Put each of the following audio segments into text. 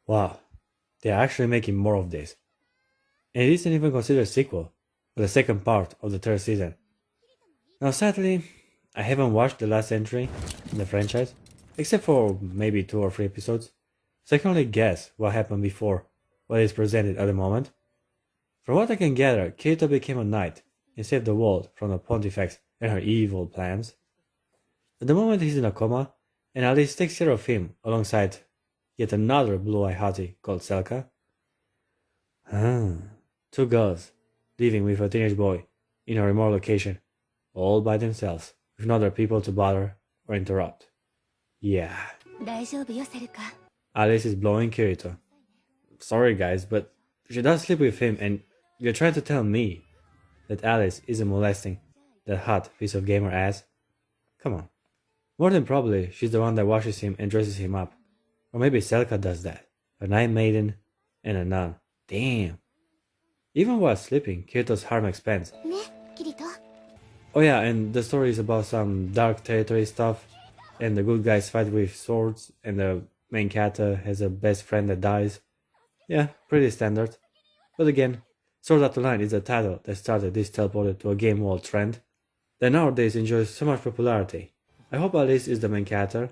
Wow, they are actually making more of this. And it isn't even considered a sequel, but the second part of the third season. Now sadly, I haven't watched the last entry in the franchise, except for maybe 2 or 3 episodes, so I can only guess what happened before what is presented at the moment. From what I can gather, Kirito became a knight and saved the world from the Pontifex and her evil plans. At the moment he's in a coma, and Alice takes care of him alongside yet another blue-eyed hottie called Selka. Ah, two girls living with a teenage boy in a remote location, all by themselves, with no other people to bother or interrupt. Yeah, 大丈夫よセルカ Alice is blowing Kirito. Sorry guys, but she does sleep with him and you're trying to tell me that Alice isn't molesting that hot piece of gamer ass? Come on. More than probably, she's the one that washes him and dresses him up. Or maybe Selka does that. A night maiden and a nun. Damn. Even while sleeping, Kirito's harm expands. ねキリト Oh yeah, and the story is about some dark territory stuff, and the good guys fight with swords, and the main kata has a best friend that dies. Yeah, pretty standard. But again, Sword Art Online is a title that started this teleported to a game world trend that nowadays enjoys so much popularity. I hope Alice is the main character.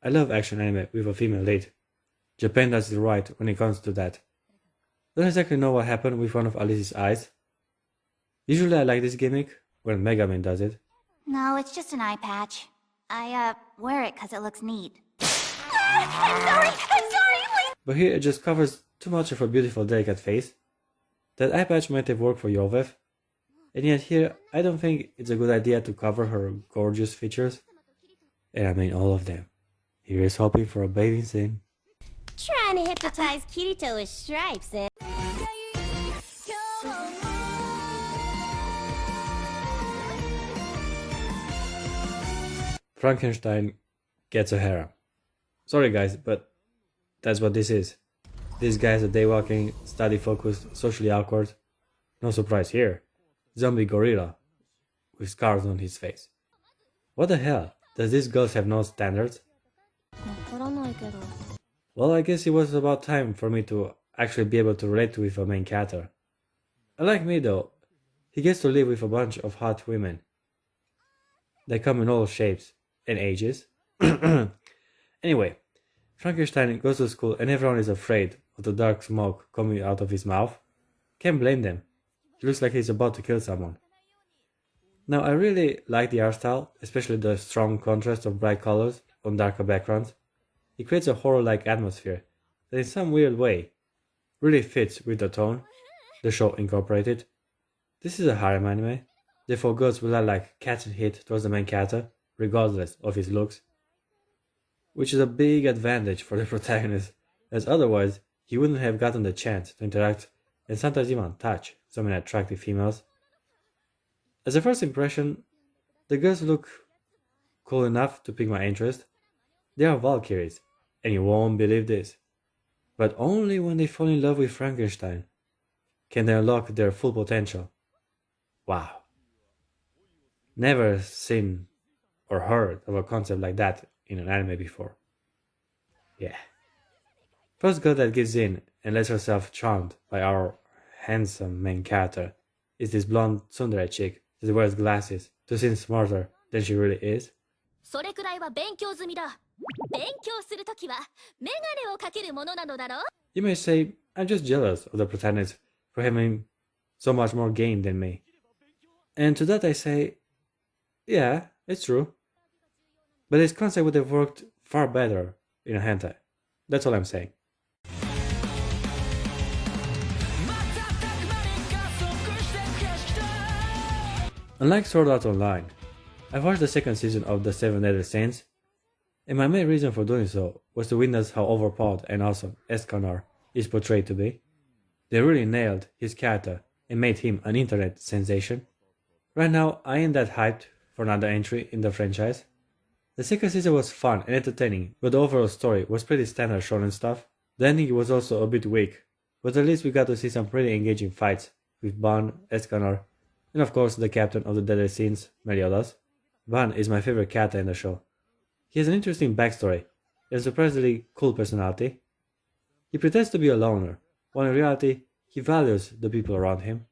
I love action anime with a female lead. Japan does it right when it comes to that. Don't exactly know what happened with one of Alice's eyes. Usually I like this gimmick when Megaman does it. No, it's just an eye patch. I wear it cause it looks neat. I'm sorry, please! But here it just covers too much of a beautiful delicate face. That eye patch might have worked for Yovev, and yet here I don't think it's a good idea to cover her gorgeous features. And I mean all of them. Here is hoping for a bathing scene. Trying to hypnotize Kirito with stripes and... Frankenstein gets a harem. Sorry guys, but that's what this is. This guy's a daywalking, study-focused, socially awkward. No surprise here. Zombie gorilla with scars on his face. What the hell? Does these girls have no standards? わからないけど Well, I guess it was about time for me to actually be able to relate with a main character. Unlike me though, he gets to live with a bunch of hot women. They come in all shapes and ages. Anyway, Frankenstein goes to school and everyone is afraid of the dark smoke coming out of his mouth. Can't blame them. He looks like he's about to kill someone. Now I really like the art style, especially the strong contrast of bright colors on darker backgrounds. It creates a horror-like atmosphere that in some weird way really fits with the tone the show incorporated. This is a harem anime, therefore girls will act like cats and hit towards the main character, regardless of his looks. Which is a big advantage for the protagonist, as otherwise he wouldn't have gotten the chance to interact and sometimes even touch so many attractive females. As a first impression, the girls look cool enough to pique my interest. They are Valkyries, and you won't believe this. But only when they fall in love with Frankenstein can they unlock their full potential. Wow. Never seen or heard of a concept like that in an anime before. Yeah. First girl that gives in and lets herself charmed by our handsome main character is this blonde tsundere chick that wears glasses to seem smarter than she really is. それくらいは勉強済みだ。勉強するときはメガネをかけるものなのだろう。 You may say, I'm just jealous of the protagonist for having so much more game than me. And to that I say, yeah, it's true. But this concept would have worked far better in a hentai. That's all I'm saying. Unlike Sword Art Online, I've watched the second season of The Seven Deadly Sins, and my main reason for doing so was to witness how overpowered and awesome Escanor is portrayed to be. They really nailed his character and made him an internet sensation. Right now, I ain't that hyped for another entry in the franchise. The second season was fun and entertaining, but the overall story was pretty standard shonen stuff. The ending was also a bit weak, but at least we got to see some pretty engaging fights with Ban, Escanor, and of course the captain of the Deadly Sins, Meliodas. Ban is my favorite character in the show. He has an interesting backstory and a surprisingly cool personality. He pretends to be a loner, while in reality, he values the people around him.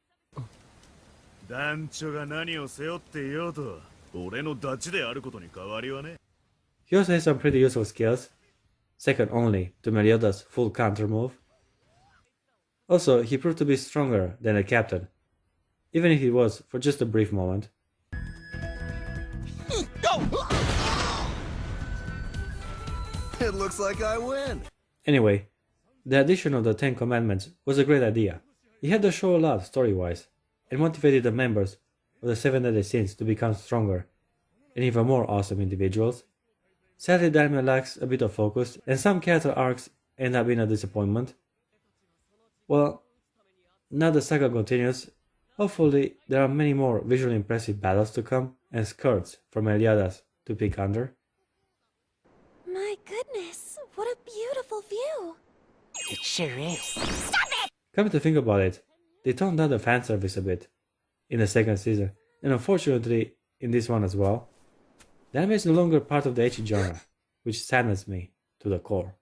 団長が何を背負っていようと、俺のダチであることに変わりはね。He also has some pretty useful skills, second only to Meliodas' full counter move. Also, he proved to be stronger than the captain, even if it was for just a brief moment. It looks like I win. Anyway, the addition of the Ten Commandments was a great idea. It had the show a lot story-wise, and motivated the members of the Seven Deadly Sins to become stronger and even more awesome individuals. Sadly, the anime lacks a bit of focus, and some character arcs end up being a disappointment. Well, now the saga continues. Hopefully, there are many more visually impressive battles to come and skirts for Meliodas to pick under. My goodness, what a beautiful view. It sure is. Come to think about it, they toned down the fan service a bit in the second season, and unfortunately in this one as well. The anime is no longer part of the ecchi genre, which saddens me to the core.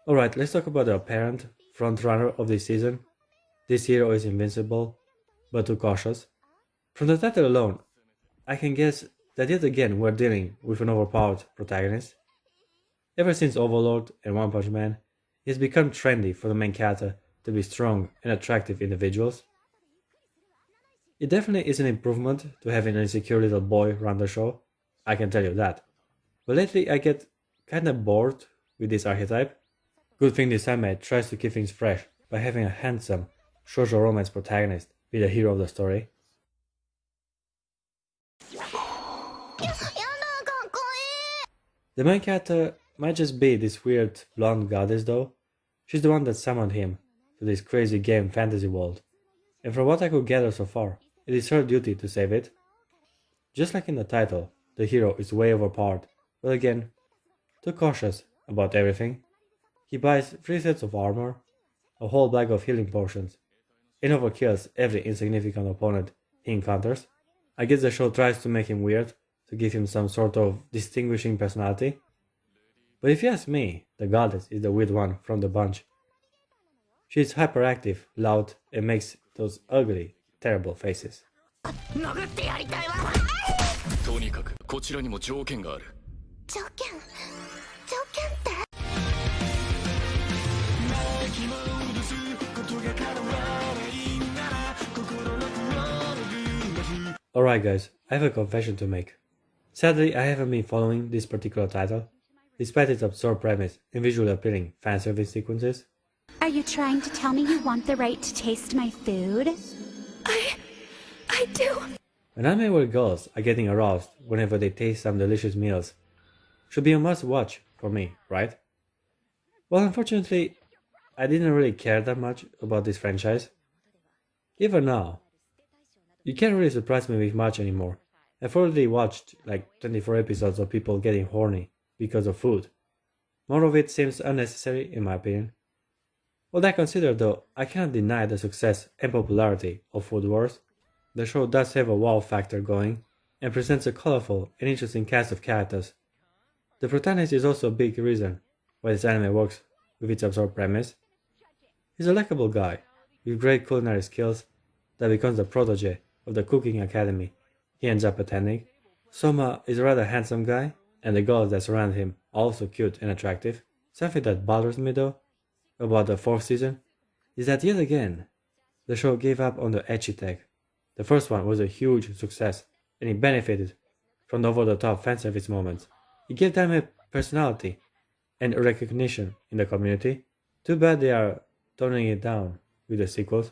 Alright, let's talk about the apparent frontrunner of this season. This hero is invincible, but too cautious. From the title alone, I can guess that yet again we're dealing with an overpowered protagonist. Ever since Overlord and One Punch Man, it has become trendy for the main character to be strong and attractive individuals. It definitely is an improvement to having an insecure little boy run the show, I can tell you that. But lately I get kinda bored with this archetype. Good thing this anime tries to keep things fresh by having a handsome shoujo romance protagonist be the hero of the story. The main character might just be this weird blonde goddess though. She's the one that summoned him to this crazy game fantasy world, and from what I could gather so far, it is her duty to save it. Just like in the title, the hero is way overpowered, but again, too cautious about everything. He buys 3 sets of armor, a whole bag of healing potions, and overkills every insignificant opponent he encounters. I guess the show tries to make him weird, to give him some sort of distinguishing personality. But if you ask me, the goddess is the weird one from the bunch. She is hyperactive, loud, and makes those ugly, terrible faces. 殴ってやりたいわ。とにかくこちらにも条件がある。条件って Alright guys, I have a confession to make. Sadly, I haven't been following this particular title, despite its absurd premise and visually appealing fanservice sequences. Are you trying to tell me you want the right to taste my food? I do. An anime where girls are getting aroused whenever they taste some delicious meals should be a must-watch for me, right? Well, unfortunately, I didn't really care that much about this franchise. Even now, you can't really surprise me with much anymore. I've already watched like 24 episodes of people getting horny because of food. More of it seems unnecessary in my opinion. All that considered though, I cannot deny the success and popularity of Food Wars. The show does have a wow factor going and presents a colorful and interesting cast of characters. The protagonist is also a big reason why this anime works with its absurd premise. He's a likable guy with great culinary skills that becomes the protege of the cooking academy he ends up attending. Soma is a rather handsome guy, and the girls that surround him are also cute and attractive. Something that bothers me though, about the 4th season, is that yet again, the show gave up on the ecchi tag. The first one was a huge success, and it benefited from the over-the-top fanservice moments. It gave them a personality and a recognition in the community. Too bad they are toning it down with the sequels.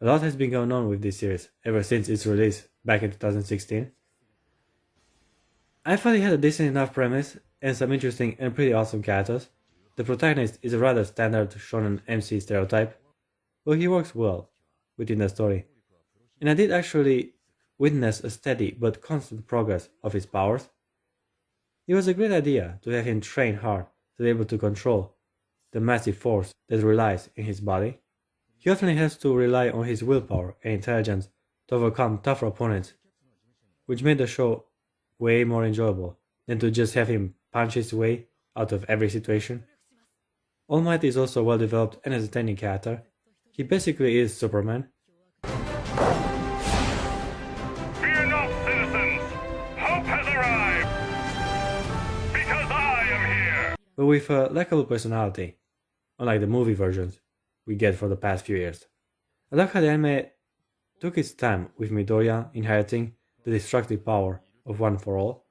A lot has been going on with this series ever since its release back in 2016. I thought it had a decent enough premise and some interesting and pretty awesome characters. The protagonist is a rather standard shonen MC stereotype, but he works well within the story. And I did actually witness a steady but constant progress of his powers. It was a great idea to have him train hard to be able to control the massive force that relies in his body. He often has to rely on his willpower and intelligence to overcome tougher opponents, which made the show way more enjoyable than to just have him punch his way out of every situation. All Might is also a well developed and entertaining character. He basically is Superman. Fear not, citizens! Hope has arrived! Because I am here! But with a likable personality, unlike the movie versions we get for the past few years. I like how the anime took its time with Midoriya inheriting the destructive power of One for All.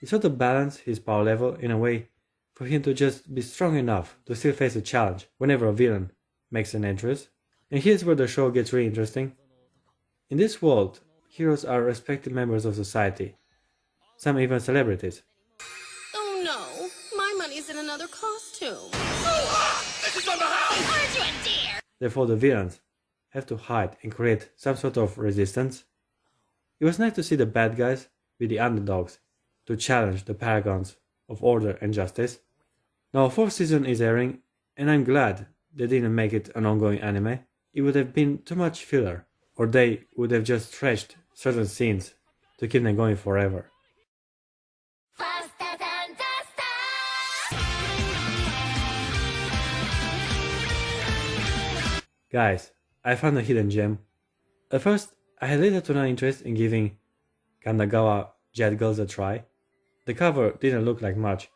It sort of balanced his power level in a way for him to just be strong enough to still face a challenge whenever a villain makes an entrance. And here's where the show gets really interesting. In this world, heroes are respected members of society, some even celebrities. Oh no, my money's in another costume. Therefore, the villains have to hide and create some sort of resistance. It was nice to see the bad guys be the underdogs to challenge the paragons of order and justice. Now, a fourth season is airing, and I'm glad they didn't make it an ongoing anime. It would have been too much filler, or they would have just stretched certain scenes to keep them going forever. Faster than the stars! Guys, I found a hidden gem. At first, I had little to no interest in giving Kanagawa Jet Girls a try. The cover didn't look like much,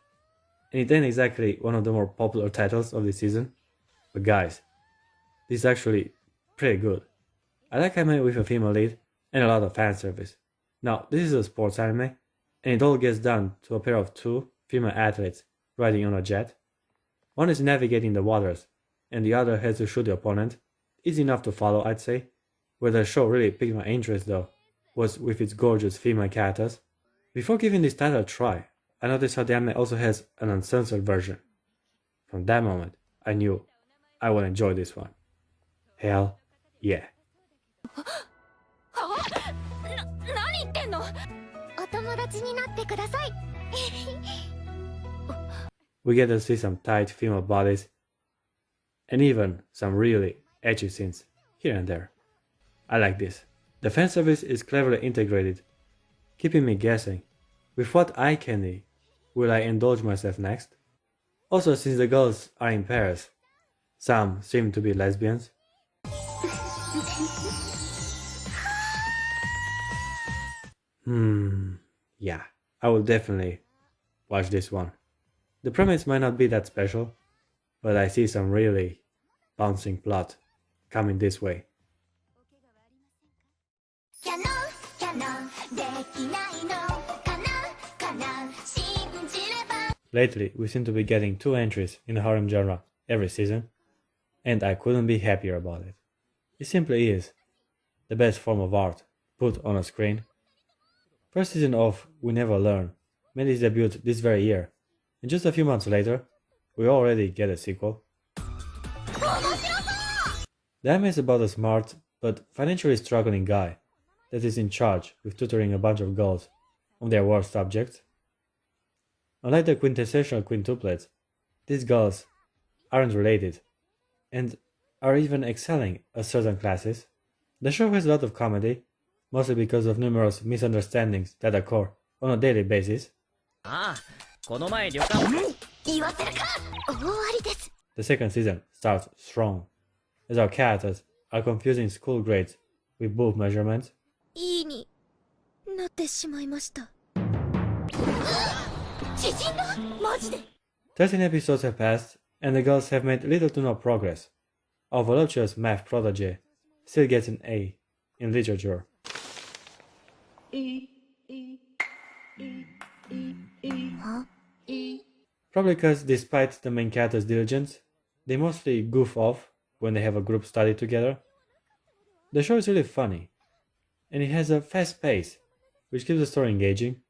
and it ain't exactly one of the more popular titles of this season. But guys, this is actually pretty good. I like anime with a female lead and a lot of fan service. Now, this is a sports anime, and it all gets done to a pair of two female athletes riding on a jet. One is navigating the waters, and the other has to shoot the opponent. Easy enough to follow, I'd say. Where the show really piqued my interest though, was with its gorgeous female characters. Before giving this title a try, I noticed how the anime also has an uncensored version. From that moment, I knew I would enjoy this one. Hell yeah. 何言ってんの？お友達になってください。 We get to see some tight female bodies, and even some really edgy scenes here and there. I like this. The fanservice is cleverly integrated, keeping me guessing, with what eye candy will I indulge myself next? Also, since the girls are in pairs, some seem to be lesbians. Yeah, I will definitely watch this one. The premise might not be that special, but I see some really bouncing plot coming this way. Lately, we seem to be getting 2 entries in the harem genre every season, and I couldn't be happier about it. It simply is the best form of art put on a screen. First season of We Never Learn made its debut this very year, and just a few months later, we already get a sequel. The anime is about a smart but financially struggling guy that is in charge with tutoring a bunch of girls on their worst subjects. Unlike the quintessential quintuplets, these girls aren't related and are even excelling at certain classes. The show has a lot of comedy, mostly because of numerous misunderstandings that occur on a daily basis. The second season starts strong, as our characters are confusing school grades with boob measurements. いいになってしまいました。縮んだ？マジで？ 13 episodes have passed, and the girls have made little to no progress. Our voluptuous math protege still gets an A in literature. Probably because despite the main character's diligence, they mostly goof off when they have a group study together. The show is really funny, and it has a fast pace, which keeps the story engaging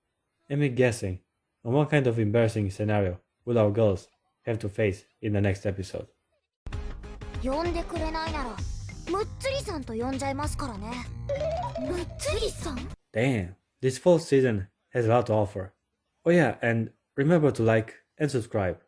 and me guessing on what kind of embarrassing scenario will our girls have to face in the next episode. 呼んでくれないなら、むっつりさんと呼んじゃいますからね。むっつりさん？ Damn, this full season has a lot to offer. Oh yeah, and remember to like and subscribe.